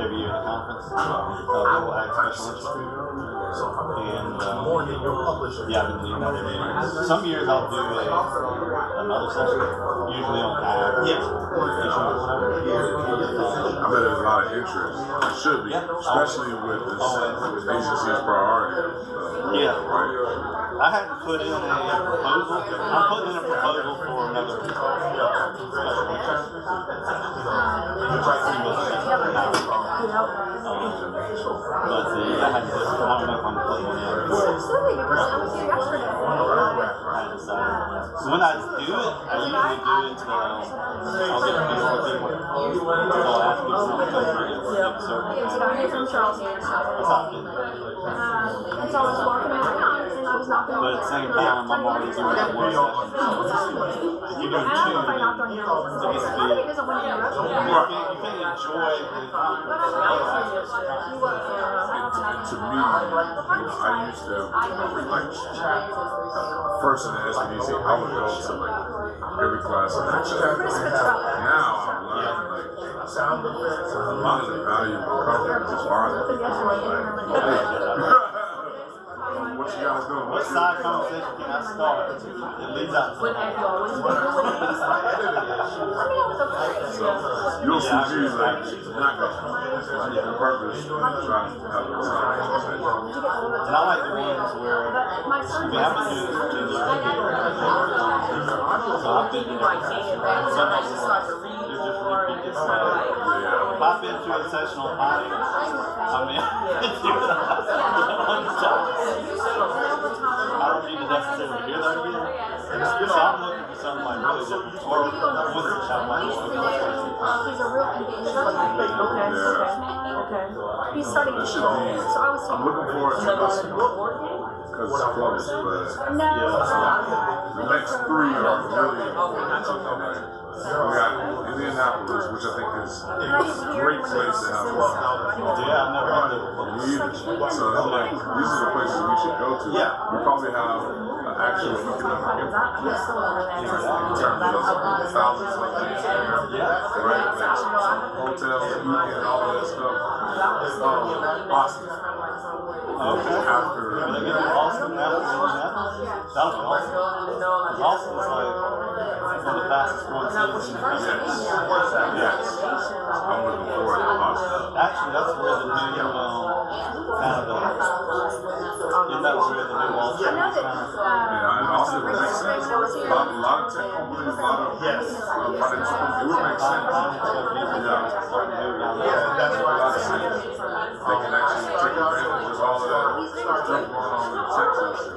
every year at the conference. We'll have special lunches. And yeah, I've been doing that every year. Some years I'll do another session, usually on ag or fishing or whatever. I bet there's a lot of interest. It should be, especially with this agency's priority. Right. I had to put in a proposal. I'm putting in a proposal for another special lunches. But I had to, I don't know if I'm putting one in. So when I do it, I usually do it to, I'll get people to do it. So I'll ask people to come through and give a certain but at the same time, I'm already doing one session. If you do two, it gets to be, you can't enjoy the to me, I used to, like, first in the SBDC, I would go to, like, every class in that Now, I'm learning, like, a lot of the value of coverage is farther. What you guys doing? What side conversation can I start? It leads out to so, you'll see G's like, not good. On purpose, trying to have a side conversation. And I like the ones where, I mean, I've been doing this for 10 years. So I've been doing some of them, they're just repeated. If I've been through a session on potting, I mean, it's doing it 100 times. I don't need to necessarily hear that again. So I'm looking for something like really different. Or with the child like He's starting to should be, I'm looking forward to this because it's close, but the next three are really important. We got Indianapolis, which I think is a great place to have fun. Yeah, I've never heard of it. So I'm like, these are the places we should go to. We probably have an actual economic impact in terms of thousands of things. Right? Like hotels, eating, and all of that stuff. Austin. After Austin, that'll be awesome. Austin's like one of the fastest growing cities in the country. Yes. I'm looking forward to Austin. Actually, that's where the new isn't that where the new Wall Street is and Austin would make sense. A lot of tech companies, a lot of financial companies, it would make sense. That's why a lot of cities, they can actually take advantage of all of that stuff going on in Texas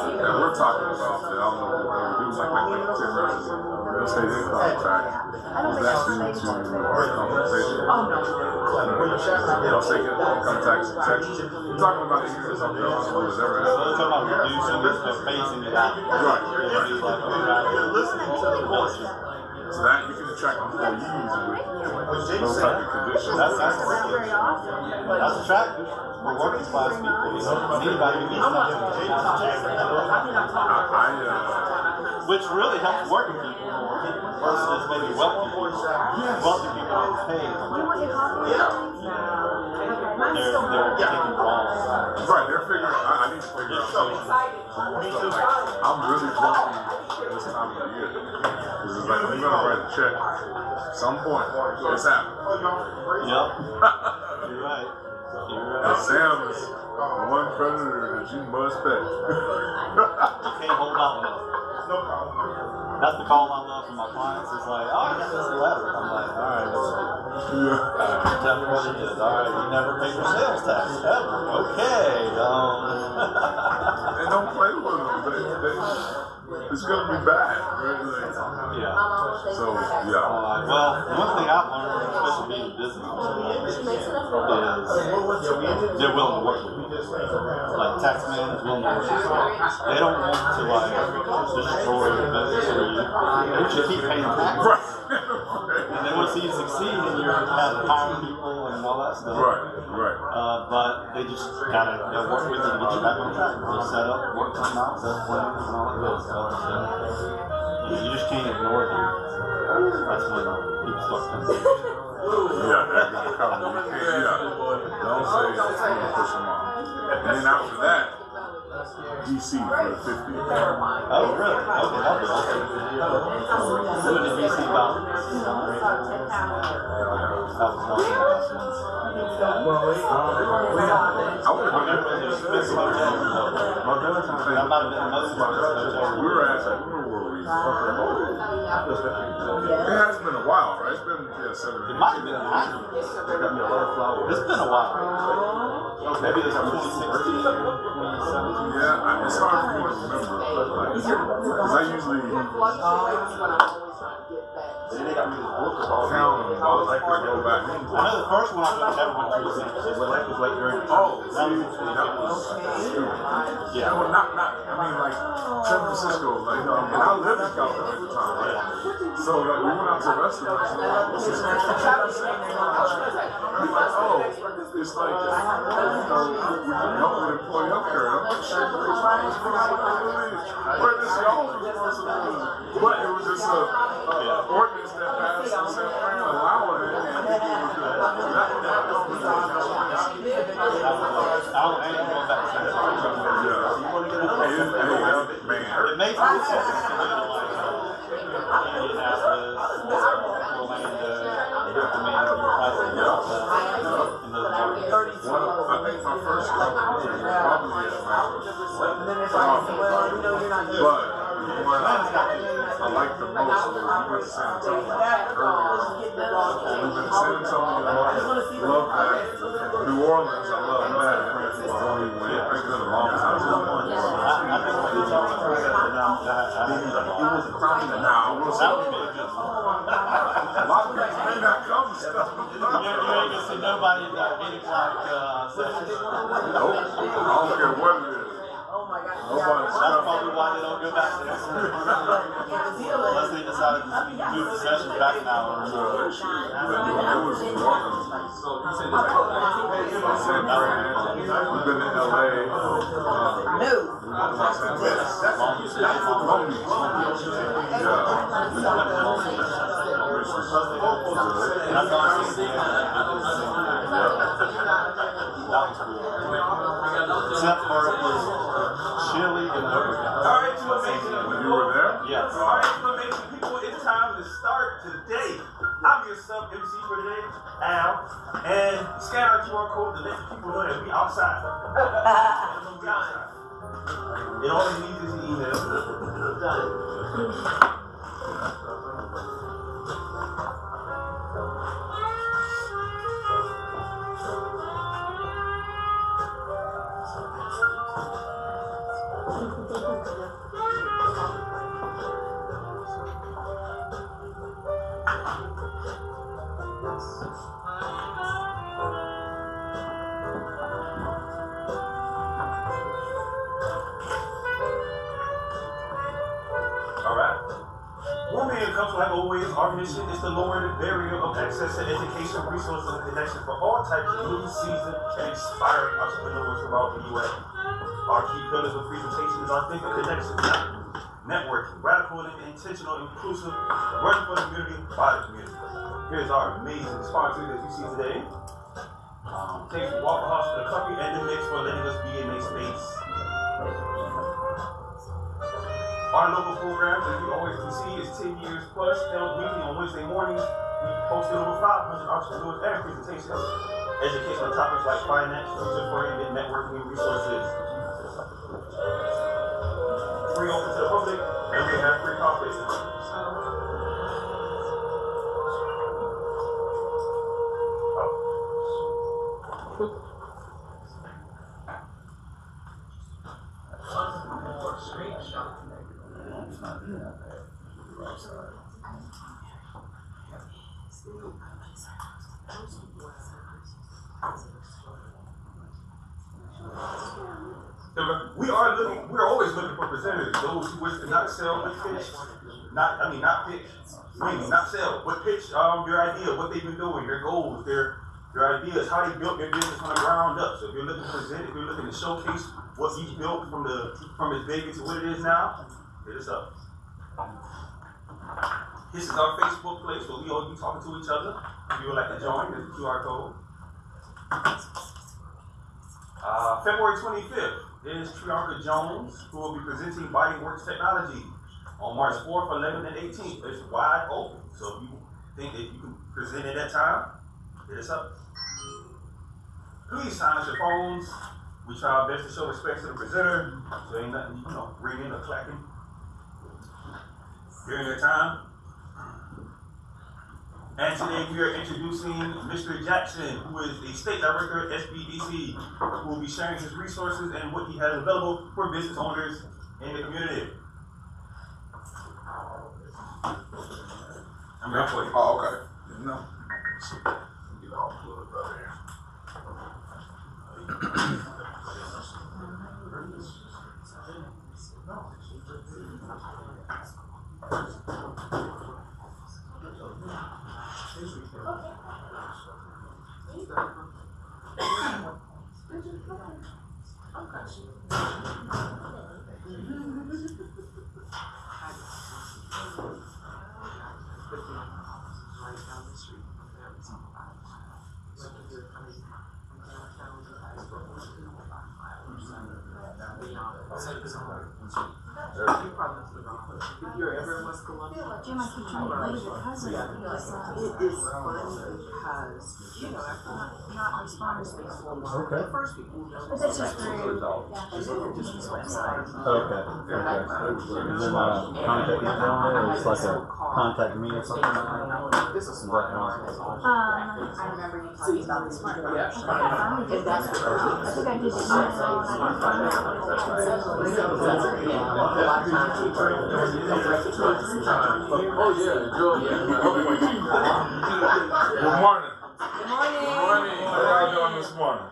that we're talking about that I don't know if we'll ever do, like Tim Rivers real estate income tax. Is that due to our compensation? Real estate income tax in Texas. We're talking about it here in South Carolina, but it's ever happened. We're talking about reducing it or phasing it out. Right. So that you can attract employees with those type of conditions. That's attractive for working class people. Anybody who needs which really helps working people more versus maybe wealthy people. Wealthy people are paid. They're taking balls. Right, they're figuring. I need to figure out something. I'm really jumping this time of the year. Because it's like, I'm gonna write a check. At some point, it's happening. Yep. You're right. And Sam is one creditor that you must pay. You can't hold out with it. That's the call I love from my clients. It's like, oh, I got this letter. I'm like, all right, let's see. Tell me what it is. All right, you never paid your sales tax ever. Okay. And don't play with them. It's gonna be bad, right? Like, So, well, one thing I've learned, especially being in business, is they're willing to work with you. Like tax man is willing to work with you. They don't want to like destroy your business for you. They want you to keep paying tax. Right. And they want to see you succeed and you're hiring people and all that stuff. Right. But they just gotta work with you to get you back on track. Just set up, work something out, set up plans and all that good stuff. You just can't ignore them. That's when people start coming. They're gonna come. You DC for the 50th. Oh, really? Okay, that'll be awesome. What did DC about? That was one of the last ones. I would have been there. That might have been the most We were at, where were we? It has been a while, right? It's been, 7 or 8 It might have been 90. It's been a while. Maybe it was 2016, 2017. Yeah, it's hard for me to remember, because I usually count them while I go back. I know the first one I ever went to was San Francisco. It was like during Oh, see, that was stupid. Yeah. Well, not, I mean, like, San Francisco, like, and I lived in California at the time, right? So, like, we went out to restaurants, and I'm like, oh, it's like, we can help with employee health care. I'm like, shit, where this y'all's responsibility? But it was just a ordinance that passed in San Fran allowing it, and people were doing that. It makes me sense to me, like, Indianapolis, Orlando, I think my first company was probably Atlanta. But one I liked the most was we went to San Antonio earlier. We went to San Antonio, love that. New Orleans, I love that. Only went, I think it's been a long time. Now, I will say, a lot of people may not come to stuff. You ain't gonna see nobody at that 8 o'clock session. Nope. I don't care what it is. Nobody's That's probably why they don't go back there. Unless they decided to move the session back an hour. It was New Orleans. San Fran. We've been to LA. Long Beach. Except for it was chilly and overcast. Alright, you amazing. When you were there? Yes. Alright, you amazing people. It's time to start today. I'm your sub MC for today, Al. And scan our QR code to let people know that we outside. We outside. And all you need is an email. Like always, our mission is to lower the barrier of access to education, resources, and connection for all types of new, seasoned, and inspiring entrepreneurs throughout the U.S. Our key pillars of presentation is authentic connection, networking, radical and intentional, inclusive, working for the community, by the community. Here's our amazing sponsors that you see today. Thanks to Waffle House for the coffee and the mix for letting us be in their space. Our local program, as you always can see, is 10 years plus, held weekly on Wednesday mornings. We posted over 500 entrepreneurs and presentations. Educational topics like finance, future-oriented networking and resources. Free open to the public, and we have free coffee. We're always looking for presenters, those who wish to not sell but pitch, not pitch, meaning not sell, but pitch your idea, what they've been doing, their goals, their ideas, how they built their business from the ground up. So if you're looking to present, if you're looking to showcase what you've built from its baby to what it is now, hit us up. This is our Facebook place where we all be talking to each other. If you would like to join, there's a QR code. February 25th. is Triarca Jones, who will be presenting Body Works Technology on March 4th, 11th, and 18th. It's wide open. So if you think that you can present at that time, hit us up. Please silence your phones. We try our best to show respect to the presenter. So ain't nothing, ringing or clapping during their time. And today we are introducing Mr. Jackson, who is the State Director at SBDC, who will be sharing his resources and what he has available for business owners in the community. I'm ready for you. Oh, okay. No. Get all plugged up here. If you're ever in West Columbia, Jim, I keep trying to leave it because it is fun because, not responders Okay. the first people. But that's just through, Just this website. Okay. Is there not a contact info on there, or it's like a contact me or something like that? This is Is that smart. how? I remember you talking about the smart card. Yeah. And that's what I think I did the email and I can find out. a lot of times we don't recognize. Oh yeah, good. Good morning. Good morning. How y'all doing this morning?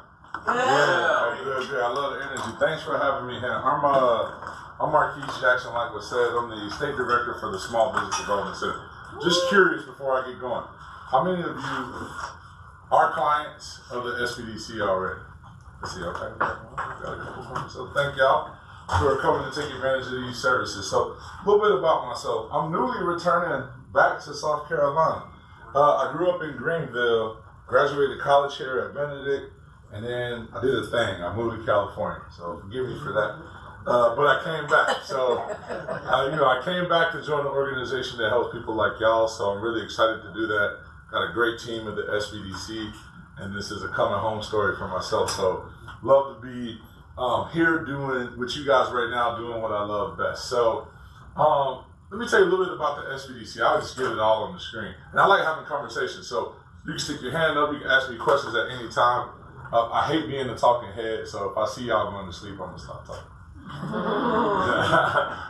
Yeah, good. I love the energy. Thanks for having me here. I'm Marquise Jackson, like was said. I'm the State Director for the Small Business Development Center. Just curious before I get going, how many of you are clients of the SBDC already? Let's see, okay. So thank y'all for coming to take advantage of these services. So a little bit about myself. I'm newly returning back to South Carolina. I grew up in Greenville, graduated college here at Benedict, and then I did a thing. I moved to California, so forgive me for that. But I came back. So, I came back to join an organization that helps people like y'all, so I'm really excited to do that. Got a great team at the SBDC, and this is a coming home story for myself. So, love to be here doing with you guys right now, doing what I love best. So, let me tell you a little bit about the SBDC. I'll just get it all on the screen. And I like having conversations, so you can stick your hand up, you can ask me questions at any time. I hate being the talking head, so if I see y'all going to sleep, I'm going to stop talking.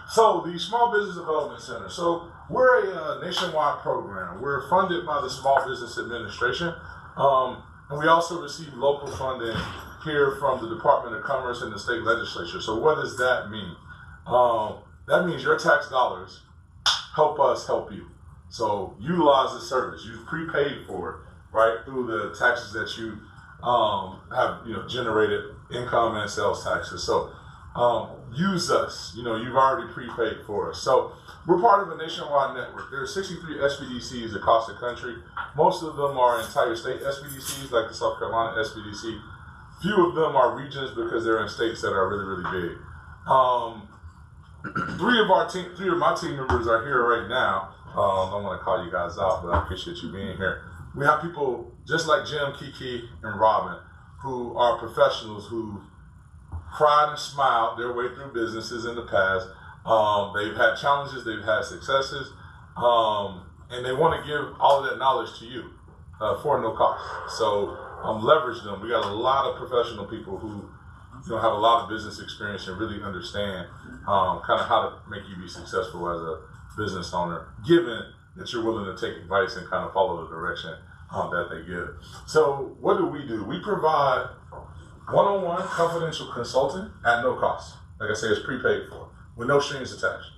So, the Small Business Development Center. So, we're a nationwide program. We're funded by the Small Business Administration, and we also receive local funding here from the Department of Commerce and the state legislature. So, what does that mean? That means your tax dollars help us help you. So, utilize the service. You've prepaid for it, right, through the taxes that you have generated, income and sales taxes. So, use us. You've already prepaid for us. So we're part of a nationwide network. There are 63 SBDCs across the country. Most of them are entire state SBDCs, like the South Carolina SBDC. Few of them are regions because they're in states that are really, really big. Three of my team members are here right now. I don't want to call you guys out, but I appreciate you being here. We have people just like Jim, Kiki, and Robin, who are professionals who cried and smiled their way through businesses in the past. They've had challenges, they've had successes, and they want to give all of that knowledge to you for no cost. So leverage them. We got a lot of professional people who have a lot of business experience and really understand kind of how to make you be successful as a business owner, given that you're willing to take advice and kind of follow the direction that they give. So what do? We provide one-on-one confidential consulting at no cost. Like I say, it's prepaid for, with no strings attached.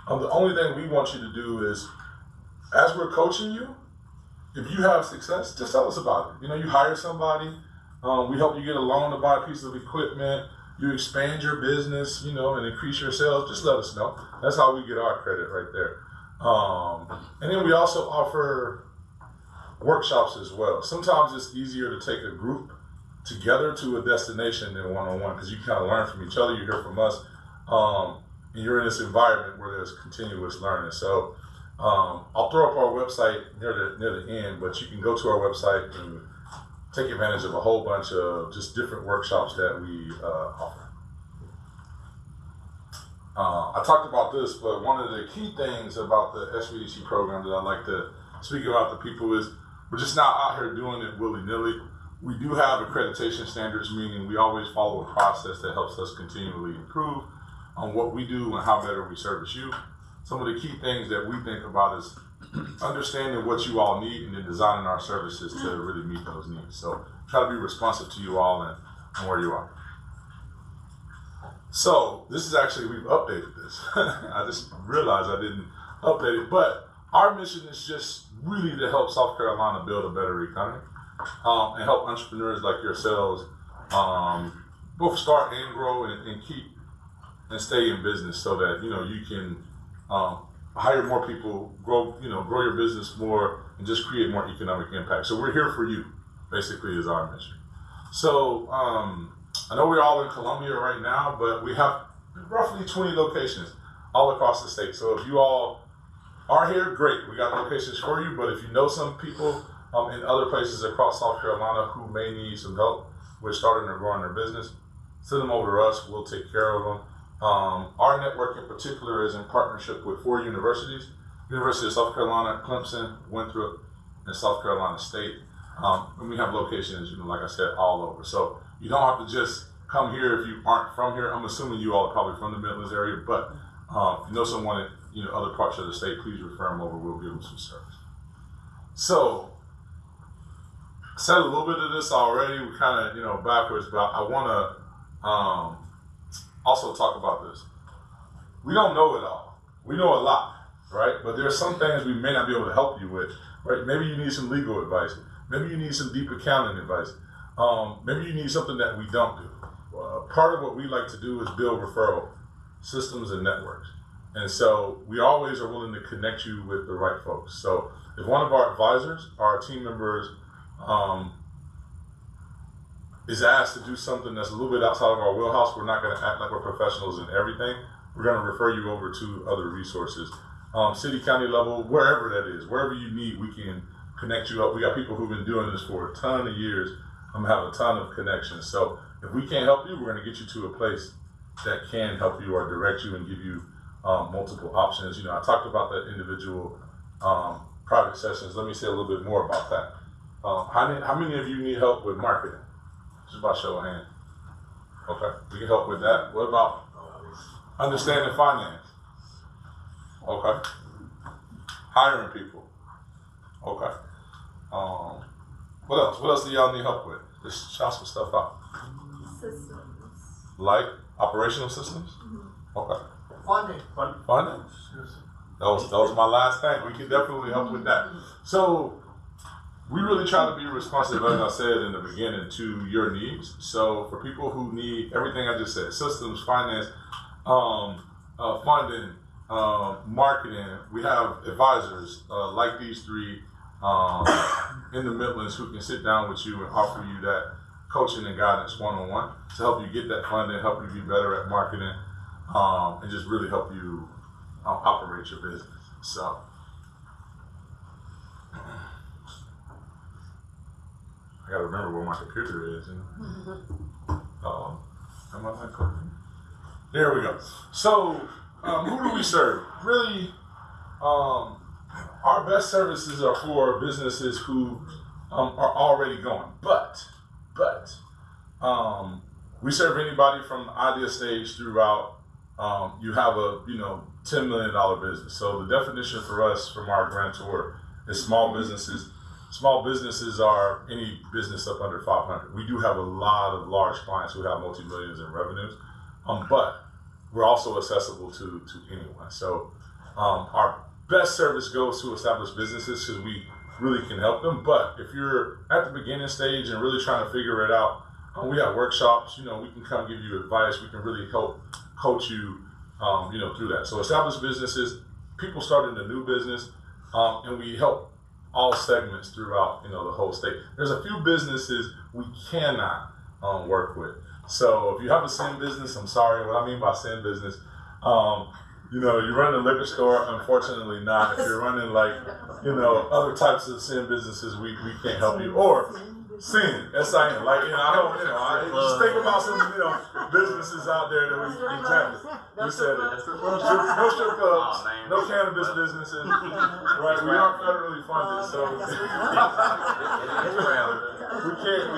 The only thing we want you to do is, as we're coaching you, if you have success, just tell us about it. You hire somebody, we help you get a loan to buy a piece of equipment, you expand your business, and increase your sales, just let us know. That's how we get our credit right there. And then we also offer workshops as well. Sometimes it's easier to take a group together to a destination than one-on-one, because you kind of learn from each other, you hear from us, and you're in this environment where there's continuous learning. So I'll throw up our website near the end, but you can go to our website and take advantage of a whole bunch of just different workshops that we offer. I talked about this, but one of the key things about the SBDC program that I like to speak about to people is we're just not out here doing it willy-nilly. We do have accreditation standards, meaning we always follow a process that helps us continually improve on what we do and how better we service you. Some of the key things that we think about is understanding what you all need and then designing our services to really meet those needs. So try to be responsive to you all and where you are. So this is actually, we've updated this. I just realized I didn't update it, but our mission is just really to help South Carolina build a better economy and help entrepreneurs like yourselves both start and grow and keep and stay in business so that, you know, you can hire more people, grow your business more, and just create more economic impact. So we're here for you, basically, is our mission. So I know we're all in Columbia right now, but we have roughly 20 locations all across the state. So if you all are here, great. We got locations for you, but if you know some people in other places across South Carolina who may need some help with starting or growing their business, send them over to us. We'll take care of them. Our network in particular is in partnership with 4 universities: University of South Carolina, Clemson, Winthrop, and South Carolina State. And we have locations, like I said, all over. So you don't have to just come here if you aren't from here. I'm assuming you all are probably from the Midlands area, but if you know someone in other parts of the state, please refer them over. We'll give them some service. So I said a little bit of this already. We kind of, backwards, but I want to also talk about this. We don't know it all. We know a lot, right? But there are some things we may not be able to help you with, right? Maybe you need some legal advice. Maybe you need some deep accounting advice. Maybe you need something that we don't do. Part of what we like to do is build referral systems and networks. And so we always are willing to connect you with the right folks. So if one of our advisors, our team members, is asked to do something that's a little bit outside of our wheelhouse, we're not going to act like we're professionals in everything. We're going to refer you over to other resources. City, county level, wherever that is, wherever you need, we can connect you up. We got people who've been doing this for a ton of years. Have a ton of connections. So if we can't help you, we're going to get you to a place that can help you or direct you and give you multiple options. I talked about that individual private sessions. Let me say a little bit more about that. How many of you need help with marketing? Just by show of hands. Okay, we can help with that. What about understanding finance? Okay. Hiring people. Okay. What else? What else do y'all need help with? Just shout some stuff out. Systems. Like operational systems? Mm-hmm. Okay. Funding. That was my last thing. We can definitely help with that. So we really try to be responsive, as I said in the beginning, to your needs. So for people who need everything I just said, systems, finance, funding, marketing, we have advisors like these 3 in the Midlands who can sit down with you and offer you that coaching and guidance one-on-one to help you get that funding, help you be better at marketing, and just really help you operate your business. So I gotta remember where my computer is. Am I not cooking? There we go. So who do we serve? Really, our best services are for businesses who are already going, but we serve anybody from the idea stage throughout. You have a $10 million business. So the definition for us from our grantor is small businesses. Small businesses are any business up under 500. We do have a lot of large clients who have multi-millions in revenues, but we're also accessible to anyone. So our best service goes to established businesses because we really can help them. But if you're at the beginning stage and really trying to figure it out, we have workshops. We can come give you advice. We can really help coach you, through that. So established businesses, people starting a new business, and we help all segments throughout, the whole state. There's a few businesses we cannot work with. So if you have a sin business, I'm sorry. What I mean by sin business, you run a liquor store. Unfortunately, not. If you're running other types of sin businesses, we can't help you. Or sin, S-I-N. I just think about some businesses out there that we exactly. You said it. No strip clubs, no cannabis businesses. Right? We aren't federally funded, so we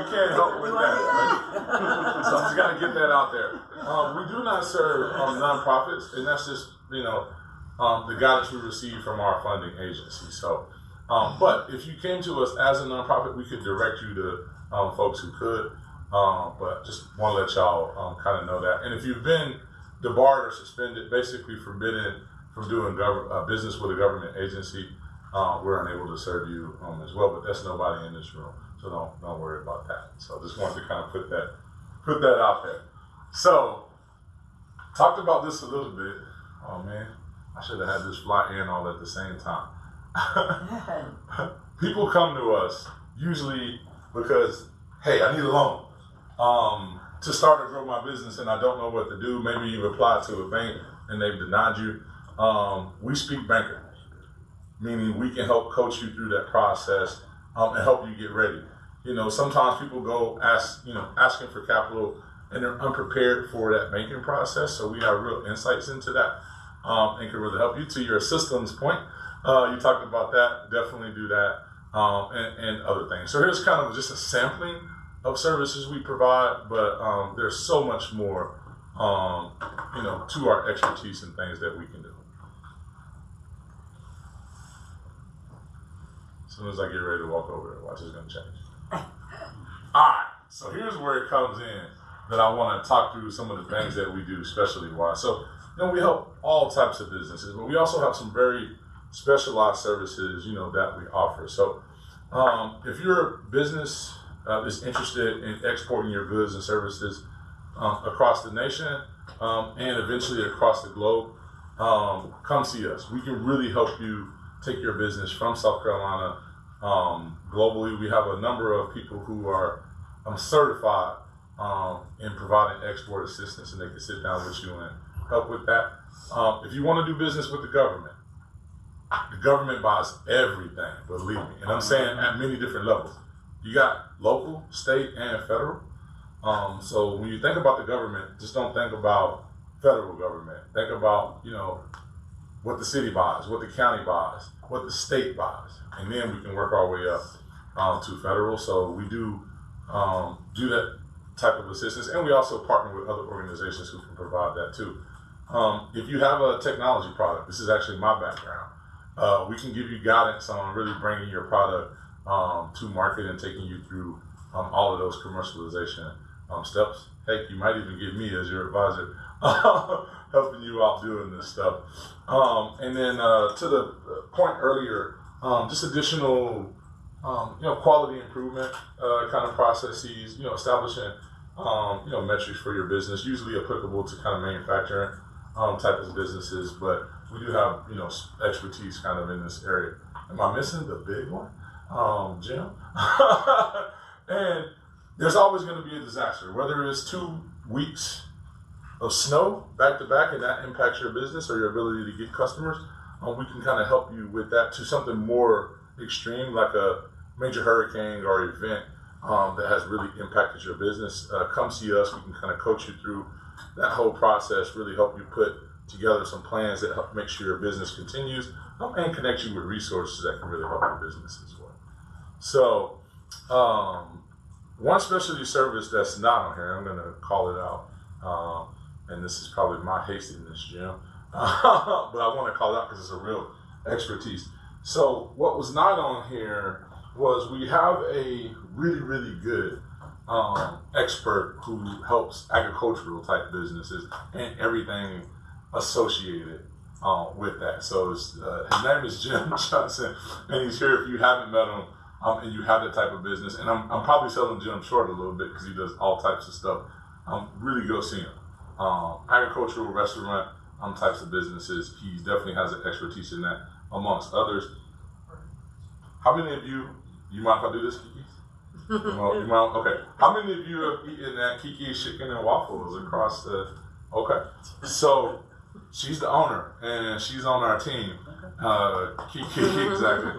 can't help with that. Right? So I just got to get that out there. We do not serve nonprofits, and that's just the guidance we receive from our funding agency. So, but if you came to us as a nonprofit, we could direct you to folks who could. But just want to let y'all kind of know that. And if you've been debarred or suspended, basically forbidden from doing business with a government agency, we're unable to serve you as well. But that's nobody in this room, so don't worry about that. So just wanted to kind of put that out there. So talked about this a little bit. Oh man, I should have had this fly in all at the same time. People come to us usually because, hey, I need a loan to start or grow my business, and I don't know what to do. Maybe you've applied to a bank and they've denied you. We speak banker, meaning we can help coach you through that process and help you get ready. Sometimes people go asking for capital and they're unprepared for that banking process. So we have real insights into that and can really help you. To your systems point, you talked about that. Definitely do that and other things. So here's kind of just a sampling of services we provide, but there's so much more, to our expertise and things that we can do. As soon as I get ready to walk over there, watch it's gonna change. All right, so here's where it comes in that I want to talk through some of the things that we do specialty wise. So, we help all types of businesses, but we also have some very specialized services, that we offer. So, if your business is interested in exporting your goods and services across the nation and eventually across the globe, come see us. We can really help you take your business from South Carolina globally. We have a number of people who are certified in providing export assistance, and they can sit down with you and help with that. If you want to do business with the government buys everything, believe me. And I'm saying at many different levels. You got local, state, and federal. So when you think about the government, just don't think about federal government. Think about, what the city buys, what the county buys, what the state buys. And then we can work our way up to federal. So we do that type of assistance. And we also partner with other organizations who can provide that too. If you have a technology product, this is actually my background, we can give you guidance on really bringing your product to market and taking you through all of those commercialization steps. Heck, you might even get me as your advisor helping you out doing this stuff. And then to the point earlier, just additional quality improvement kind of processes, establishing metrics for your business, usually applicable to kind of manufacturing type of businesses, but we do have expertise kind of in this area. Am I missing the big one? Jim? And there's always going to be a disaster, whether it's 2 weeks of snow back to back and that impacts your business or your ability to get customers. We can kind of help you with that, to something more extreme like a major hurricane or event that has really impacted your business. Come see us. We can kind of coach you through that whole process, really help you put together some plans that help make sure your business continues and connect you with resources that can really help your business as well. So one specialty service that's not on here, I'm going to call it out, and this is probably my hastiness, Jim, but I want to call it out because it's a real expertise. So what was not on here was we have a really, really good expert who helps agricultural type businesses and everything associated with that. So his name is Jim Johnson, and he's here if you haven't met him and you have that type of business. And I'm probably selling Jim short a little bit because he does all types of stuff. Really go see him. Agricultural, restaurant types of businesses. He definitely has an expertise in that, amongst others. How many of you mind if I do this, Kiki? Well, okay. How many of you have eaten at Kiki's Chicken and Waffles across the? Okay, so she's the owner and she's on our team. Kiki, exactly.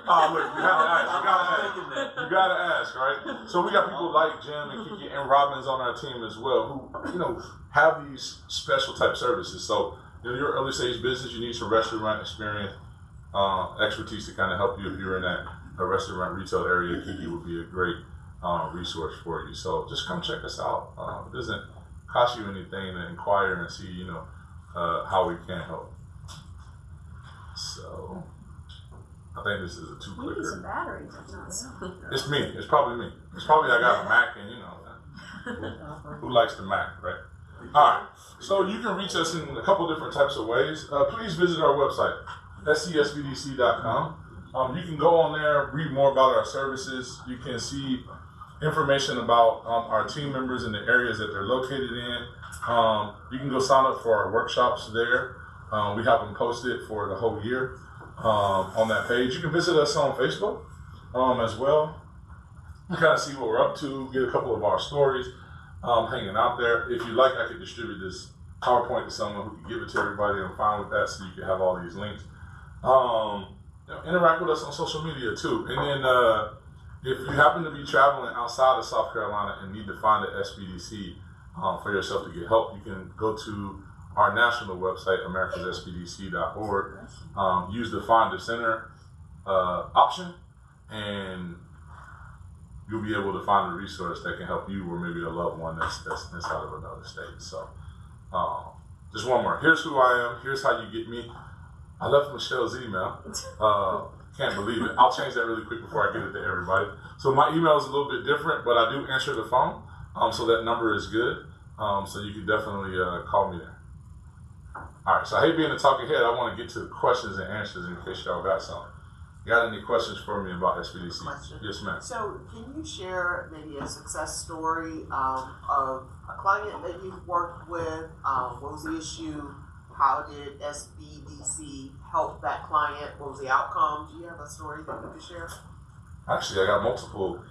Oh, look, you gotta ask, right? So we got people like Jim and Kiki and Robbins on our team as well, who have these special type services. So you're early stage business, you need some restaurant experience, expertise to kind of help you if you're in a restaurant retail area. Kiki would be a great resource for you. So just come check us out. It doesn't cost you anything to inquire and see, how we can help. So. I think this is a We need some two-clicker. batteries. It's me. It's probably me. It's probably I got a Mac and who likes the Mac, right? All right. So you can reach us in a couple different types of ways. Please visit our website, scsbdc.com. You can go on there, read more about our services. You can see information about our team members in the areas that they're located in. You can go sign up for our workshops there. We have them posted for the whole year. On that page. You can visit us on Facebook as well. You kind of see what we're up to, get a couple of our stories hanging out there. If you like, I could distribute this PowerPoint to someone who can give it to everybody. I'm fine with that, so you can have all these links. Interact with us on social media too. And then if you happen to be traveling outside of South Carolina and need to find an SBDC for yourself to get help, you can go to our national website, americassbdc.org. Use the Find a Center option, and you'll be able to find a resource that can help you or maybe a loved one that's inside of another state. So, just one more. Here's who I am. Here's how you get me. I left Michelle's email. Can't believe it. I'll change that really quick before I get it to everybody. So my email is a little bit different, but I do answer the phone. So that number is good. So you can definitely call me there. All right, so I hate being a talking head. I want to get to the questions and answers in case y'all got some. Got any questions for me about SBDC? Question. Yes, ma'am. So can you share maybe a success story of a client that you've worked with? What was the issue? How did SBDC help that client? What was the outcome? Do you have a story that you could share? Actually, I got multiple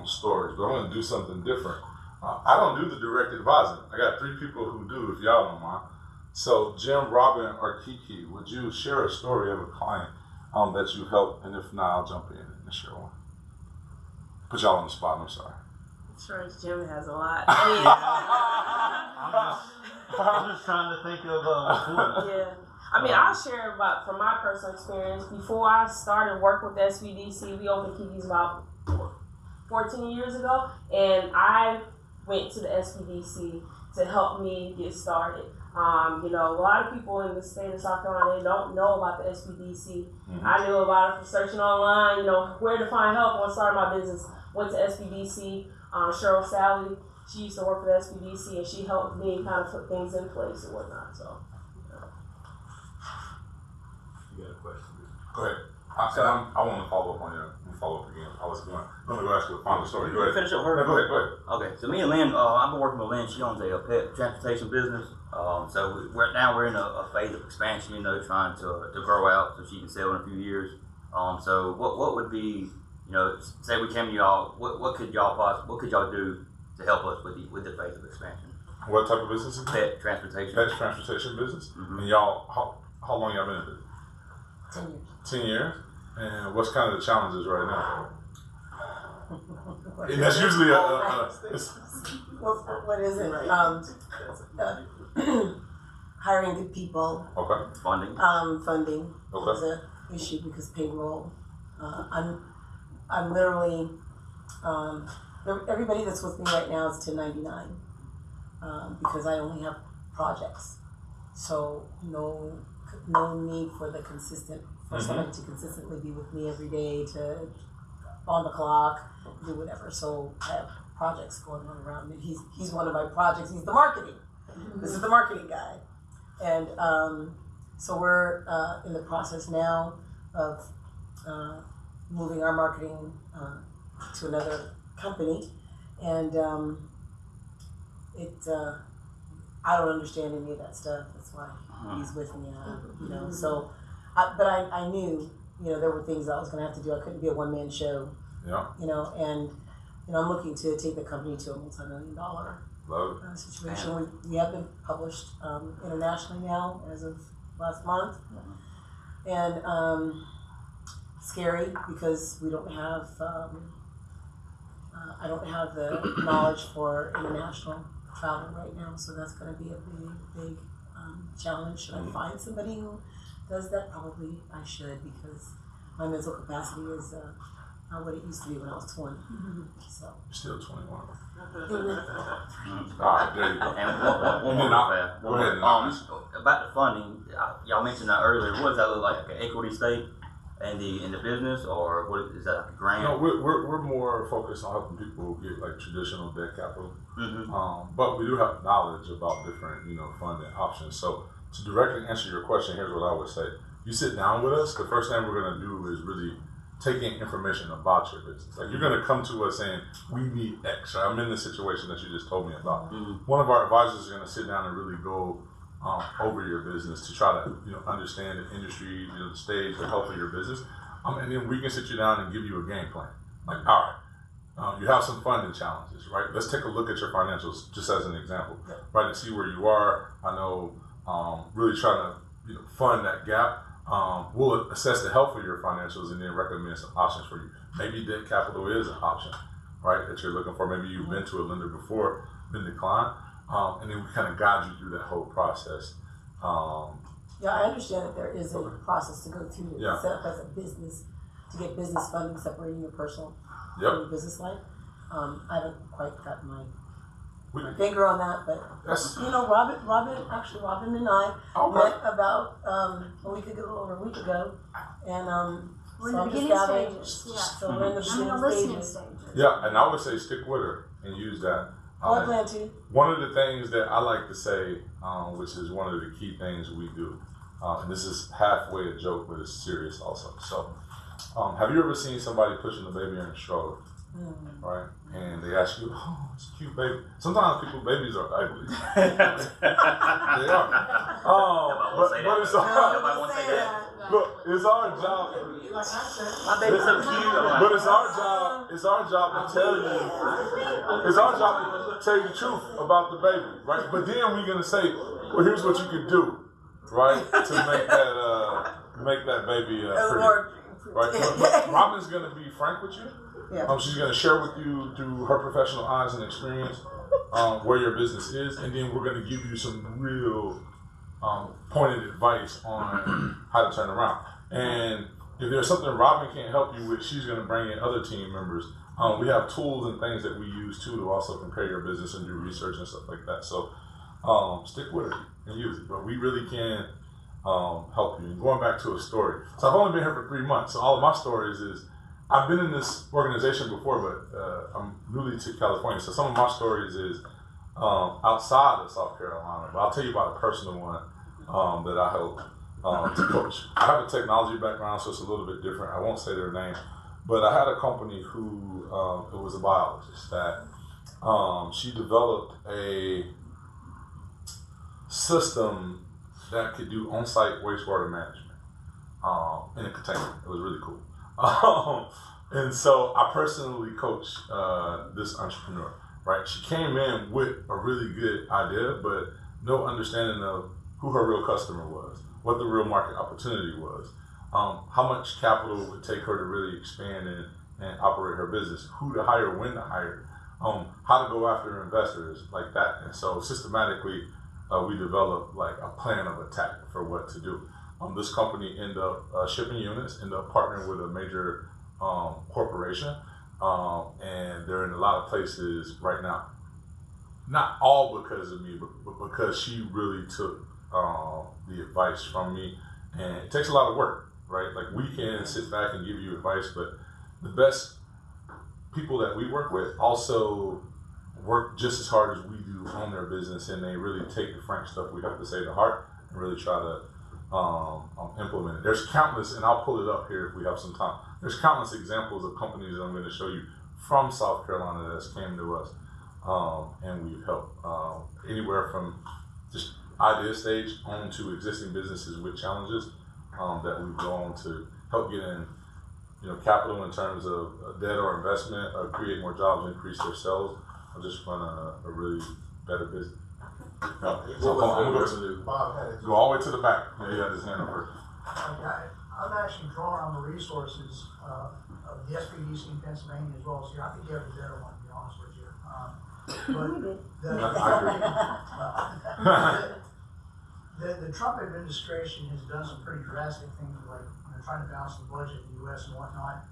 stories, but I'm going to do something different. I don't do the direct advising. I got 3 people who do, if y'all don't mind. So Jim, Robin, or Kiki, would you share a story of a client that you helped? And if not, I'll jump in and share one. Put y'all on the spot, I'm sorry. I'm sure Jim has a lot. I'm just trying to think of Yeah. I mean, I'll share about from my personal experience. Before I started work with SBDC, we opened Kiki's about 14 years ago, and I went to the SBDC to help me get started. A lot of people in the state of South Carolina, they don't know about the SBDC. Mm-hmm. I knew about it from searching online, where to find help when I started my business. Went to SBDC. Cheryl Sally, she used to work for the SBDC, and she helped me kind of put things in place and whatnot. So, You got a question? Go ahead. I want to follow up on you. Follow up again. I was going to go ask you a final story. Go ahead. Finish up her. No, go ahead. Okay, so me and Lynn, I've been working with Lynn. She owns a pet transportation business. So we're in a phase of expansion, trying to grow out so she can sell in a few years. So what would be, say we came to y'all, what could y'all do to help us with the phase of expansion? What type of business is it? Pet transportation. Pet transportation business. Mm-hmm. And y'all, how long y'all been in business? 10 years. 10 years. And what's kind of the challenges right now? And that's usually what is it? Hiring good people. Okay. Funding. Okay. Funding is an issue because payroll. I'm literally everybody that's with me right now is 1099 because I only have projects, so no need for the consistent. For somebody to consistently be with me every day, to on the clock, do whatever. So I have projects going on around me. He's one of my projects. He's the marketing. This is the marketing guy. And so we're in the process now of moving our marketing to another company. And I don't understand any of that stuff. That's why he's with me, so... but I knew there were things I was going to have to do. I couldn't be a one-man show. Yeah. And I'm looking to take the company to a multi-million-dollar situation. We have been published internationally now as of last month, and scary because we don't have. I don't have the knowledge for international travel right now, so that's going to be a big challenge. Should I find somebody who does that? Probably I should, because my mental capacity is not what it used to be when I was 20. So You're still 21. All Mhm. right, there you go. And one more fast. Go ahead. About the funding, y'all mentioned that earlier. What does that look like? Like an equity stake in the business, or what is that, like a grant? No, we're more focused on helping people get like traditional debt capital. But we do have knowledge about different, funding options. So to directly answer your question, here's what I would say. You sit down with us, the first thing we're gonna do is really take in information about your business. Like, you're gonna come to us saying, we need X, or I'm in the situation that you just told me about. One of our advisors is gonna sit down and really go over your business to try to, understand the industry, the stage, the health of your business. And then we can sit you down and give you a game plan. Like, all right, you have some funding challenges, right? Let's take a look at your financials, just as an example, right? To see where you are. I know, really trying to, fund that gap. We'll assess the health of your financials and then recommend some options for you. Maybe debt capital is an option, right, that you're looking for. Maybe you've been to a lender before, been declined. And then we kind of guide you through that whole process. Yeah, I understand that there is a process to go through to set up as a business, to get business funding, separating your personal from your business life. I haven't quite gotten my finger on that, but Robin and I met about a week ago, and we're so in the beginning stages. So we're in the I'm in the listening stages. Yeah, and I would say stick with her and use that. I plan to. One of the things that I like to say, which is one of the key things we do, and this is halfway a joke, but it's serious also. So, have you ever seen somebody pushing a baby in a stroller, right? And they ask you, "Oh, it's a cute baby." Sometimes babies are ugly. They are. But it's our job. My baby's so cute. But it's our job to tell you. It's our job to tell you the truth about the baby, right? But then we're gonna say, well, here's what you could do, right, to make that baby pretty, right? But Robin's gonna be frank with you. She's gonna share with you through her professional eyes and experience where your business is, and then we're gonna give you some real pointed advice on how to turn around. And if there's something Robin can't help you with, she's going to bring in other team members. We have tools and things that we use too to also compare your business and do research and stuff like that. So stick with it and use it. But we really can help you. And going back to a story. So I've only been here for 3 months. So all of my stories is, I've been in this organization before, but I'm newly to California. So some of my stories is outside of South Carolina. But I'll tell you about a personal one that I helped to coach. I have a technology background, so it's a little bit different. I won't say their name, but I had a company who it was a biologist that she developed a system that could do on-site wastewater management in a container. It was really cool. And so I personally coached this entrepreneur. Right, she came in with a really good idea, but no understanding of who her real customer was, what the real market opportunity was, how much capital it would take her to really expand and operate her business, who to hire, when to hire, how to go after investors like that. And so systematically, we developed like a plan of attack for what to do. This company ended up shipping units, ended up partnering with a major corporation. And they're in a lot of places right now. Not all because of me, but because she really took the advice from me. And it takes a lot of work, right? Like, we can sit back and give you advice, but the best people that we work with also work just as hard as we do on their business, and they really take the frank stuff we have to say to heart and really try to implement it. There's countless, and I'll pull it up here if we have some time. There's countless examples of companies that I'm going to show you from South Carolina that came to us, and we've helped anywhere from just idea stage on to existing businesses with challenges that we've gone to help get in, capital in terms of debt or investment, or create more jobs, increase their sales, or just run a really better business. No, so I'm gonna go all the way to the back. Yeah, he had his hand up first. Okay. I've actually drawn on the resources of the SBDC in Pennsylvania as well as here. I think you have a better one, to be honest with you. The Trump administration has done some pretty drastic things, like trying to balance the budget in the U.S. and whatnot.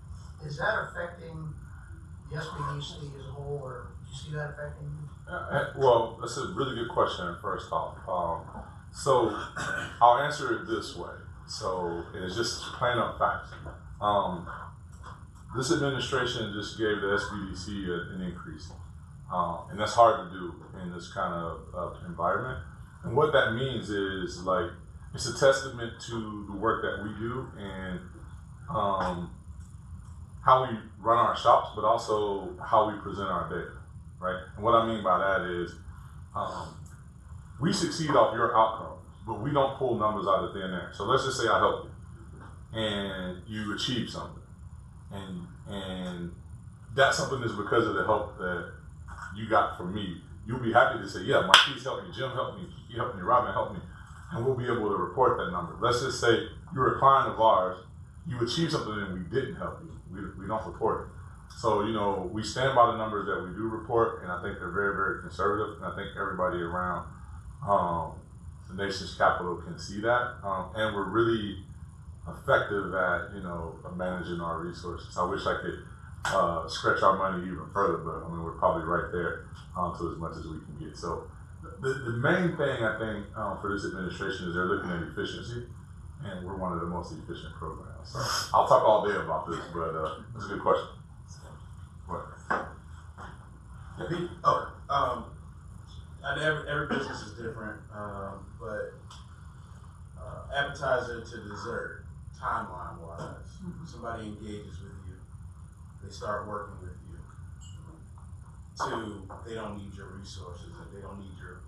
Is that affecting the SBDC as a whole, or do you see that affecting you? Well, that's a really good question. First off, so I'll answer it this way. So it's just plain up facts. This administration just gave the SBDC an increase, and that's hard to do in this kind of environment. And what that means is it's a testament to the work that we do and how we run our shops, but also how we present our data, right? And what I mean by that is we succeed off your outcomes, but we don't pull numbers out of thin air. So let's just say I help you and you achieve something, and that something is because of the help that you got from me. You'll be happy to say, yeah, Marquise helped me, Jim helped me, Kiki helped me, Robin helped me, and we'll be able to report that number. Let's just say you're a client of ours, you achieved something and we didn't help you. We don't report it. So, we stand by the numbers that we do report, and I think they're very, very conservative, and I think everybody around the nation's capital can see that, and we're really effective at, managing our resources. I wish I could stretch our money even further, but we're probably right there to as much as we can get. So the main thing I think for this administration is they're looking at efficiency, and we're one of the most efficient programs. So I'll talk all day about this, but it's a good question. What? Every business is different, but appetizer to dessert, timeline-wise, somebody engages with you, they start working with you. 2, they don't need your resources, and they don't need your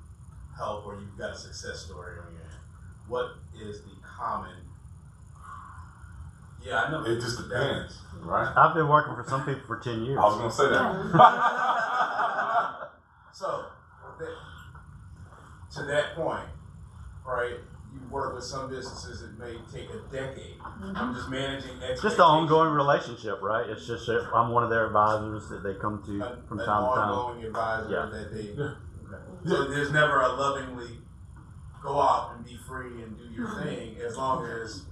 help, or you've got a success story on your hand. What is the common? Yeah, I know. It just depends, right? I've been working for some people for 10 years. I was going to say that. So, to that point, right, you work with some businesses that may take a decade. I'm just managing expectations. Just the ongoing relationship, right? It's just I'm one of their advisors that they come to from time to time. An ongoing advisor that they. Yeah. Okay. So there's never a lovingly go out and be free and do your thing, as long as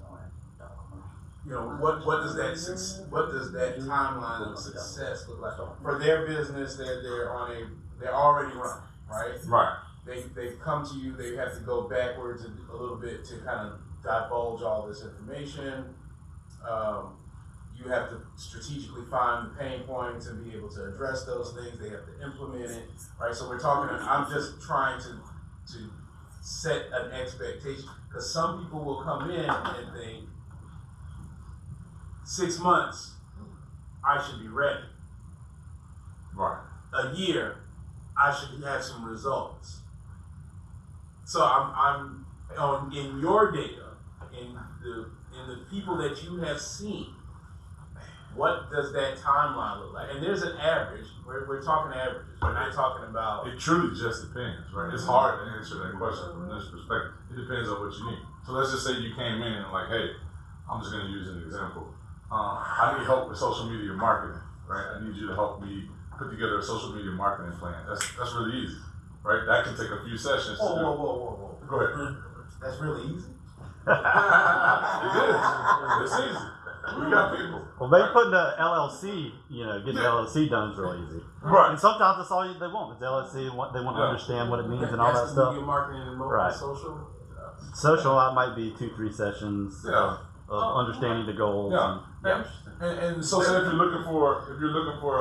what does that timeline of success look like for their business? They're already running, right? Right. They come to you. They have to go backwards a little bit to kind of divulge all this information. You have to strategically find the pain points and be able to address those things. They have to implement it, right? So we're talking. I'm just trying to set an expectation, because some people will come in and think 6 months, I should be ready. Right. A year, I should have some results. So I'm in your data, in the people that you have seen. What does that timeline look like? And there's an average. We're talking averages. We're not talking about. It truly just depends, right? It's hard to answer that question from this perspective. It depends on what you need. So let's just say you came in and hey, I'm just going to use an example. I need help with social media marketing, right? I need you to help me put together a social media marketing plan. That's really easy, right? That can take a few sessions to do. Whoa. Go ahead. That's really easy. It is. It's easy. We got people. Well, maybe putting the LLC, getting the LLC done is real easy. Right. And sometimes that's all they want. It's LLC. They want to understand what it means and all that stuff. Media marketing and Right. social. Social, that might be 2-3 sessions of understanding the goals. And so say if you're looking for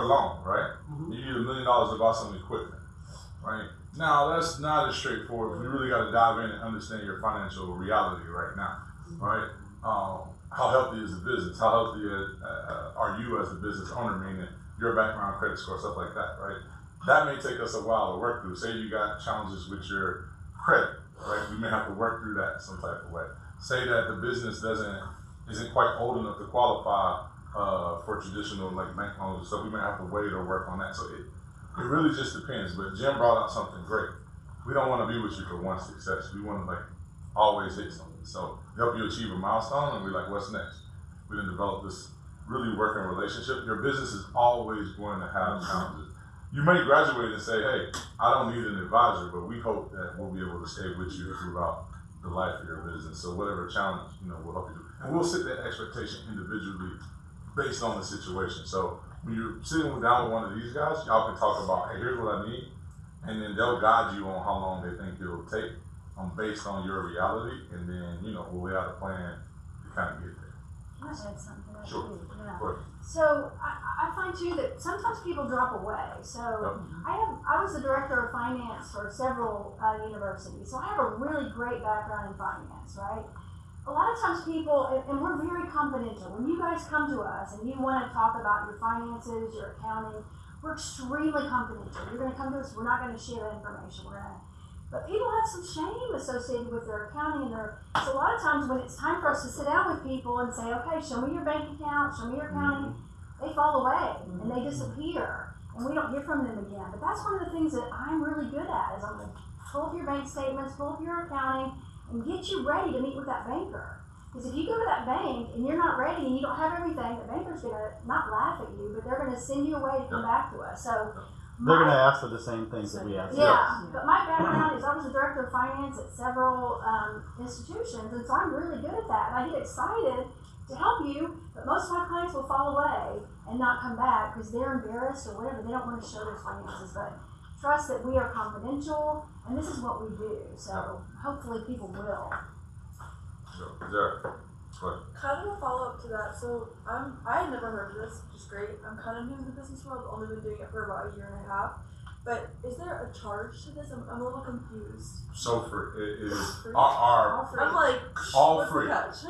a loan, right? You need $1 million to buy some equipment, right? Now that's not as straightforward. We really got to dive in and understand your financial reality right now, right? How healthy is the business? How healthy are you as a business owner, meaning your background, credit score, stuff like that, right? That may take us a while to work through. Say you got challenges with your credit, right? We may have to work through that some type of way. Say that the business isn't quite old enough to qualify for traditional like bank loans and stuff. We may have to wait or work on that. So it really just depends. But Jim brought out something great. We don't want to be with you for one success. We want to like always hit something. So help you achieve a milestone, and we're like, what's next? We're gonna develop this really working relationship. Your business is always going to have challenges. You may graduate and say, hey, I don't need an advisor, but we hope that we'll be able to stay with you throughout the life of your business. So whatever challenge, we'll help you do. And we'll set that expectation individually based on the situation. So when you're sitting down with one of these guys, y'all can talk about, hey, here's what I need. And then they'll guide you on how long they think it'll take based on your reality. And then, we'll lay out a plan to kind of get there. Can I add something to that Sure. too? Yeah. Of course. So I find too that sometimes people drop away. So I was the director of finance for several universities. So I have a really great background in finance, right? A lot of times people, and we're very confidential. When you guys come to us and you want to talk about your finances, your accounting, we're extremely confidential. You're going to come to us. We're not going to share that information. But people have some shame associated with their accounting and so a lot of times when it's time for us to sit down with people and say, okay, show me your bank account, show me your accounting, they fall away and they disappear and we don't hear from them again. But that's one of the things that I'm really good at is I'm going to pull up your bank statements, pull up your accounting, and get you ready to meet with that banker. Because if you go to that bank and you're not ready and you don't have everything, the banker's going to not laugh at you, but they're going to send you away to come back to us. So They're going to ask for the same things that we ask. yeah, but my background is I was a director of finance at several institutions, and so I'm really good at that. And I get excited to help you, but most of my clients will fall away and not come back because they're embarrassed or whatever. They don't want to show their finances, but trust that we are confidential, and this is what we do. So hopefully people will. Kind of a follow up to that. So I had never heard of this, which is great. I'm kind of new in the business world. I've only been doing it for about a year and a half. But is there a charge to this? I'm a little confused. So for it is Free? our I'm like, all what's free. the catch?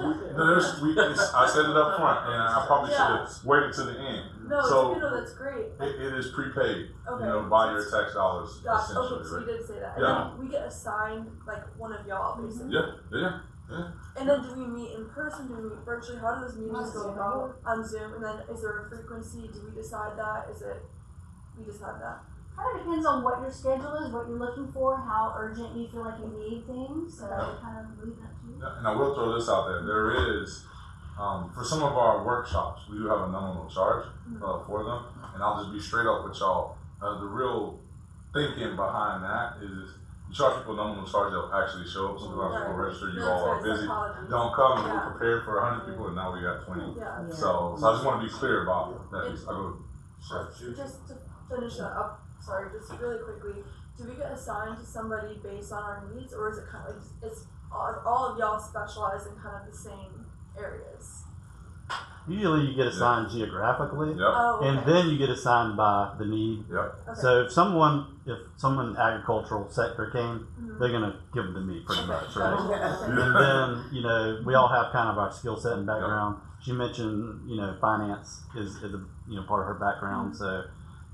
I said it up front, and I probably should have waited to the end. No, so that's great. It is prepaid. Okay. By your tax dollars. Gotcha. Essentially, Okay, so right? you did say that. Yeah. And then we get assigned like one of y'all basically. Yeah. And then do we meet in person? Do we meet virtually? How do those meetings go about on Zoom? And then is there a frequency? Do we decide that? We decide that? Kind of depends on what your schedule is, what you're looking for, how urgent you feel like you need things. So I kind of leave that to you. And I will throw this out there. There is, for some of our workshops, we do have a nominal charge for them. And I'll just be straight up with y'all. The real thinking behind that is you charge people nominal charge, they'll actually show up. Sometimes people register, you all are busy. Don't come, and we're prepared for 100 people, and now we got 20. Yeah. So I just want to be clear about that. Just to finish that up, just really quickly, do we get assigned to somebody based on our needs, or is it kind of like it's all of y'all specialize in kind of the same areas? Usually you get assigned geographically, Oh, okay. and then you get assigned by the need. Okay. So if someone in the agricultural sector came, they're going to give them to me pretty much, right? And then, we all have kind of our skill set and background. She mentioned, finance is a, part of her background. So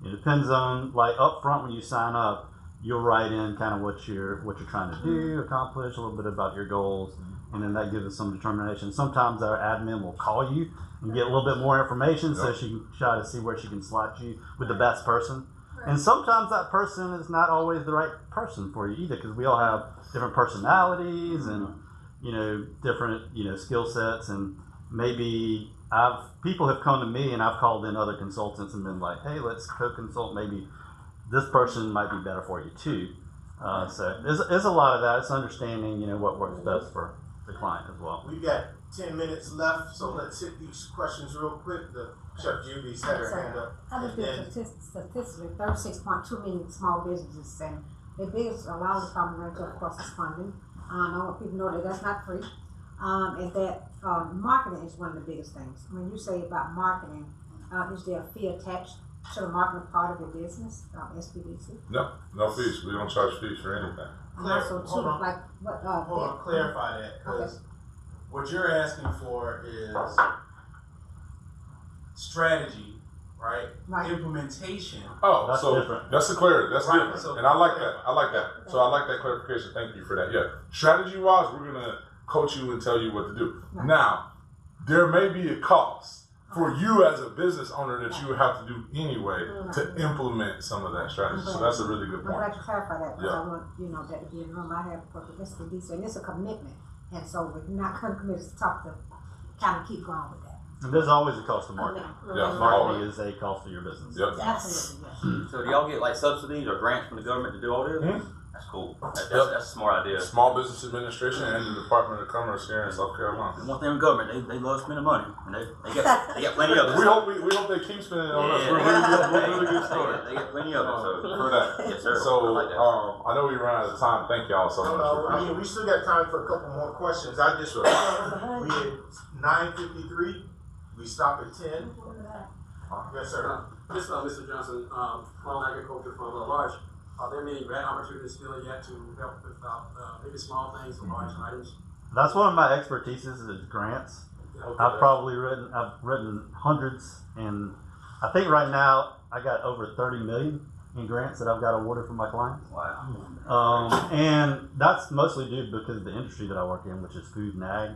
it depends on, like, up front when you sign up, you'll write in kind of what you're trying to do, accomplish, a little bit about your goals, and then that gives us some determination. Sometimes our admin will call you and get a little bit more information so she can try to see where she can slot you with the best person. Right. And sometimes that person is not always the right person for you either, because we all have different personalities and different skill sets, and maybe people have come to me and I've called in other consultants and been like, hey, let's co-consult. Maybe this person might be better for you too. So there's a lot of that. It's understanding what works best for the client as well. We've got 10 minutes left, so let's hit these questions real quick. Chef Judy's had her hand up. I looked at statistically, 36.2 million small businesses, and the biggest, a lot of the problem right there, of course, is funding. I want people to know that that's not free, and that marketing is one of the biggest things. When you say about marketing, is there a fee attached to the marketing part of your business, SBDC? No fees. We don't charge fees for anything. Clarify that, because what you're asking for is strategy, right? Implementation. Oh, that's different. That's the clarity. That's different. So, and I like that. So I like that clarification. Thank you for that. Yeah. Strategy wise, we're gonna coach you and tell you what to do. Now, there may be a cost for you as a business owner that you would have to do anyway to implement some of that strategy. So that's a really good I'm point. glad you clarified that, because Yeah. I want, that to be in the room. I have for the SBDC, and it's a commitment. And so we're not going to commit to talk to kind of keep going with that. And there's always a cost of marketing. Yeah, Marketing is a cost of your business. Yep. Absolutely, yes. So do y'all get like subsidies or grants from the government to do all this? Mhm. That's cool. That's Yep. a smart idea. Small Business Administration and the Department of Commerce here in South Carolina. And one thing in government, they love spending money, and they got plenty of it. We hope they keep spending on us. We're really good story. They got plenty of it. So For that. yes, sir. So I like that. I know we ran out of time. Thank y'all so much. No, I mean, we still got time for a couple more questions. I just, we at 9:53, we stop at 10. Yes, sir. This Mr. Johnson, Small Agriculture Fund at large, are there many grant opportunities still yet to help with maybe small things or large items? That's one of my expertises is grants. Okay. I've written hundreds, and I think right now I got over 30 million in grants that I've got awarded from my clients. Wow. And that's mostly due because of the industry that I work in, which is food and ag,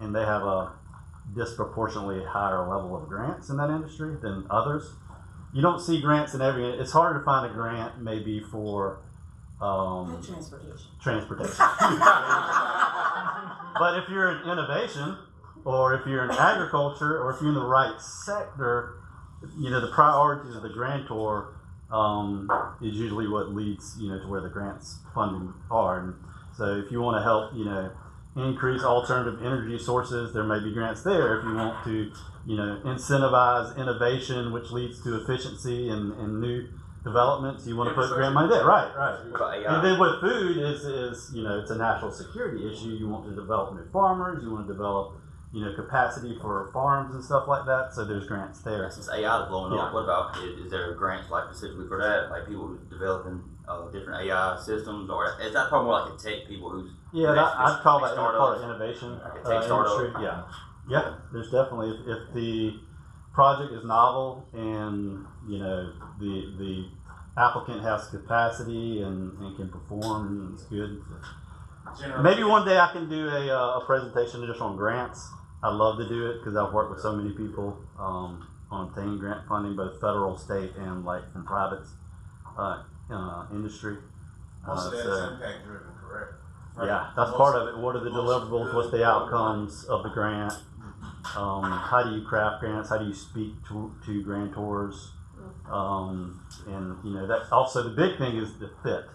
and they have a disproportionately higher level of grants in that industry than others. You don't see grants in every. It's harder to find a grant maybe for transportation. But if you're in innovation, or if you're in agriculture, or if you're in the right sector, the priorities of the grantor is usually what leads to where the grants funding are. And so if you want to help increase alternative energy sources, there may be grants there. If you want to incentivize innovation, which leads to efficiency and new developments, you want to put grant money there. Right. And then with food is it's a national security issue. You want to develop new farmers, you want to develop capacity for farms and stuff like that, so there's grants there. Since AI is blowing up, what about, is there grants like specifically for that, like people who's developing different AI systems, or is that probably more like a tech people who's I'd call that part of innovation tech industry. Yeah, there's definitely, if the project is novel and the applicant has capacity and can perform and it's good. Maybe one day I can do a presentation just on grants. I'd love to do it because I've worked with so many people on obtaining grant funding, both federal, state, and from private industry. Most of that is impact driven, correct? Right. Yeah, that's part of it. What are the deliverables? What's the outcomes of the grant? How do you craft grants? How do you speak to grantors? And that also the big thing is the fit.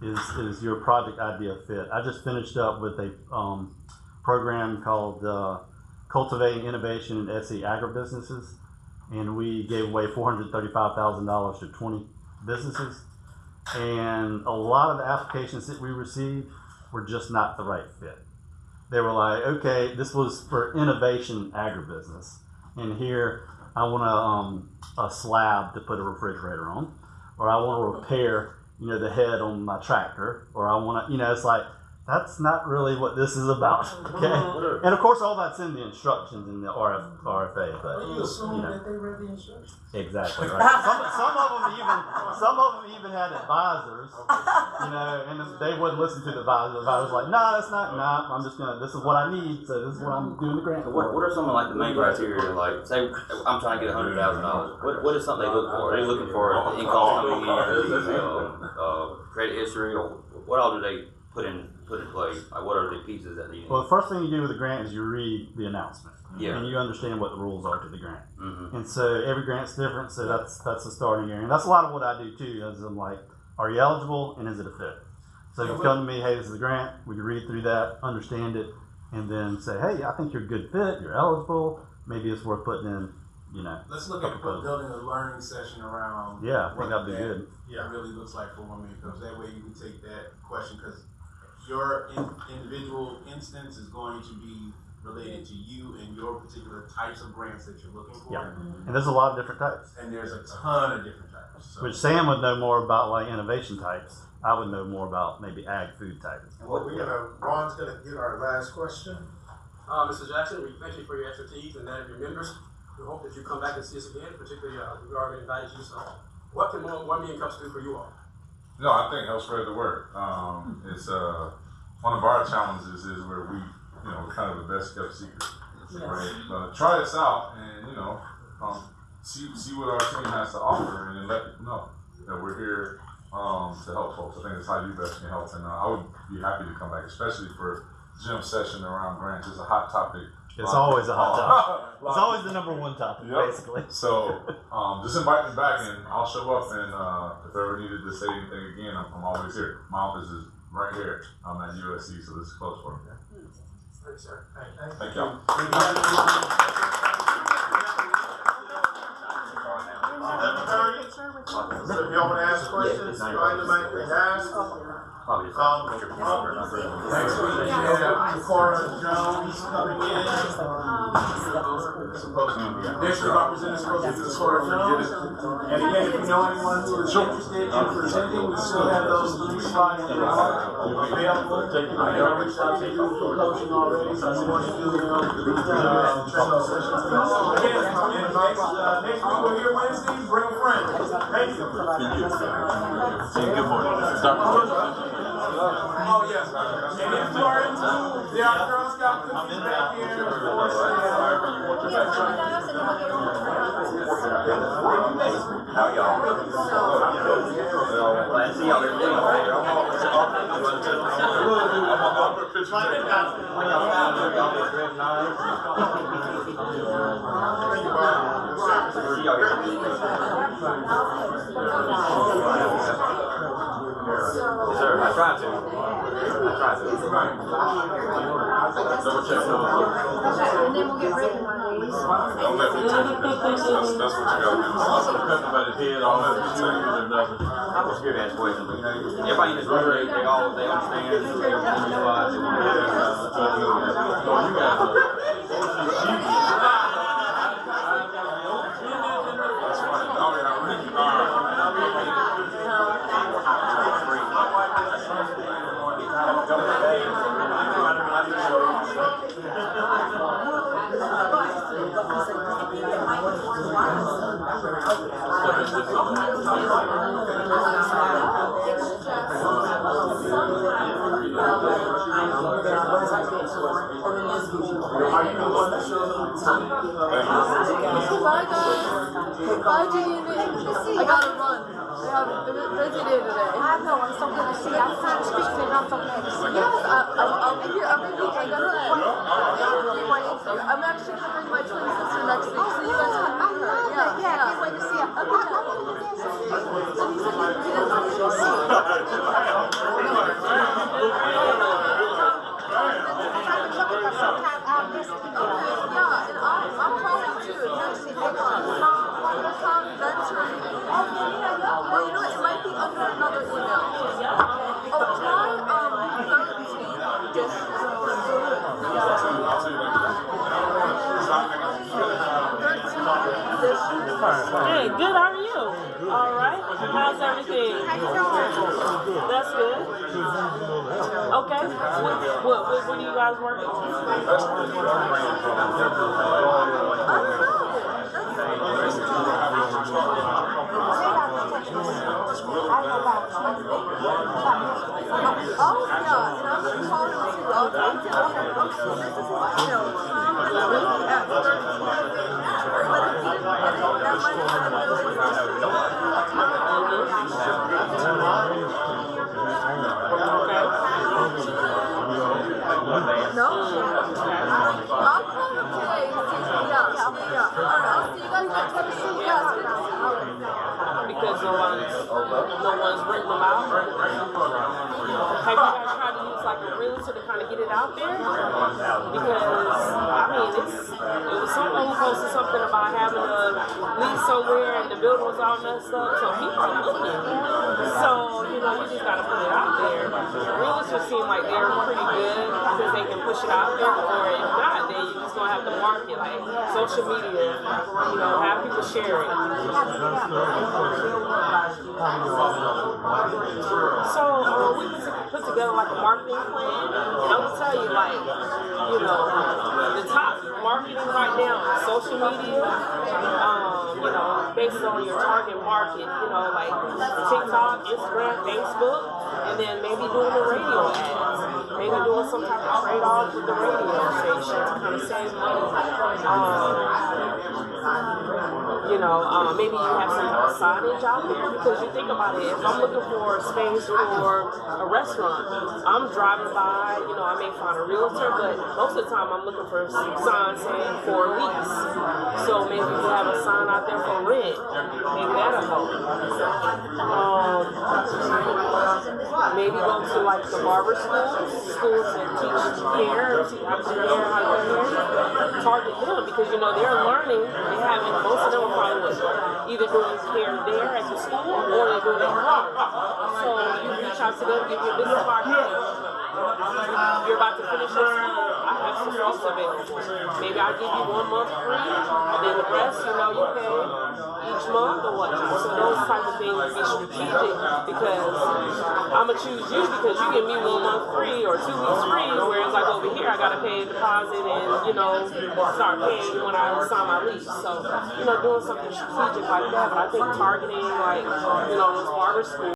Is your project idea fit? I just finished up with a program called Cultivating Innovation in SE Agribusinesses, and we gave away $435,000 to 20 businesses, and a lot of the applications that we received were just not the right fit. They were like, okay, this was for innovation agribusiness, and here I want a slab to put a refrigerator on, or I want to repair the head on my tractor, or I want to, it's like, that's not really what this is about, okay? And of course, all that's in the instructions in the RFA, but You assume that they read the instructions. exactly right. Some of them even had advisors, and they wouldn't listen to the advisor. The advisor was like, "No, that's not. Nah, I'm just gonna. This is what I need. So this is what I'm doing the grant So for." what are some of like the main criteria? Like, say I'm trying to get $100,000. What is something they look for? Are they looking for income coming in, credit history, or what all do they put in play? Like, what are the pieces that they need? Well, the first thing you do with a grant is you read the announcement, Yeah. and you understand what the rules are to the grant. Mm-hmm. And so every grant's different. So that's the starting area, and that's a lot of what I do too. Is I'm like, are you eligible, and is it a fit? So you come to me, hey, this is a grant. We can read through that, understand it, and then say, hey, I think you're a good fit. You're eligible. Maybe it's worth putting in. Let's look at building a learning session around. Yeah, I think that'd be good. Yeah, really looks like for women, because that way you can take that question, because your individual instance is going to be related to you and your particular types of grants that you're looking for. Yeah, and there's a lot of different types. And there's a ton of different types. So. Which Sam would know more about, like innovation types. I would know more about maybe ag food types. Well, Ron's gonna get our last question. Mr. Jackson, we thank you for your expertise and that of your members. We hope that you come back and see us again, particularly we already invited you. So, what can 1 million cups do for you all? No, I think help spread the word. It's one of our challenges is where we're kind of the best kept secret. right? Try us out, and see what our team has to offer, and then let people know that we're here to help folks. I think that's how you best can help, and I would be happy to come back, especially for gym session around grants. It's a hot topic. It's always a hot topic. It's always the number one topic, basically. So just invite me back, and I'll show up. And if ever needed to say anything again, I'm always here. My office is right here. I'm at USC, so this is close for me. Thanks, sir. Thank y'all. So if y'all want to ask questions, find the mic and ask. Probably Next week we have Cora Jones coming in. District Representative supposed to be Cora Jones. And again, if you know anyone who is interested in presenting, we still have those 3 slides that are available. I know I reached out to you for coaching already, so I want to do training sessions. Again, and next week we're here Wednesday. Bring a friend. Thank you. Good morning. Oh, yes. And if you are into, there are Girl Scout cookies back here for sale. How y'all? Glad to see y'all Sir, I tried to. Double check. And then we'll get ready one of these. Don't let me take it. That's what you gotta do. Cut by the head, all that shoes or nothing. I was scared to ask questions, but everybody in this room, they understand everything you realize. They want to That's funny. Oh, yeah, really. Bye guys. Bye Jeannie. I gotta run. I have a busy day today. I know, I'm so good to see you. I'm trying to speak to you, I'm so glad to see you. Yes, I'll be here every week. I gotta I'm actually gonna bring my twin sister next week, so you guys can meet her. Yeah, I can't wait to see you. Yeah, and I'm calling too. Next week, well, you know what? It might be under another email. Oh, try 13 districts. Hey, good. How are you? All right. How's everything? That's good. Okay. What are you guys working on? Oh, yeah, and I'm going to call him too. I'll talk to him. This is what, you know, at 13. But that might not No? I'll call him today. Yeah. All right, I'll see you guys next time. Yeah, it's good to see you. Because no one's written them out. Have you guys tried to use like a realtor to kind of get it out there? Because I mean, it was someone who posted something about having a lease somewhere and the building was all messed up, so people are looking. So you just gotta put it out there. Realtors seem like they're pretty good because they can push it out there, or if not, then you're just gonna have to market like social media. Have people share it. So we put together like a marketing plan, and I'm gonna tell you, the top marketing right now is social media, based on your target market, you know, like TikTok, Instagram, Facebook, and then maybe doing the radio ads, maybe doing some type of trade-off with the radio station to kind of save money. You know, maybe you have some kind of signage out there, because you think about it, if I'm looking for a space for a restaurant, I'm driving by, you know, I may find a realtor, but most of the time I'm looking for signs saying for lease. So maybe you have a sign out there for rent. Maybe that'll help. Maybe go to like the barber schools that teach hair, how to do hair. Target them, because you know they're learning. They haven't. Most of them are probably either doing hair there at the school or they're doing it at home. So you reach out to them, give your business card. You're about to finish your school. I have some space available. Maybe I'll give you 1 month free, and then the rest, you know, you pay each month or whatnot. So those type of things be strategic, because I'm gonna choose you because you give me 1 month free or 2 weeks free, whereas like over here I gotta pay a deposit and, you know, start paying when I sign my lease. So, you know, doing something strategic like that. But I think targeting like, you know, those barber schools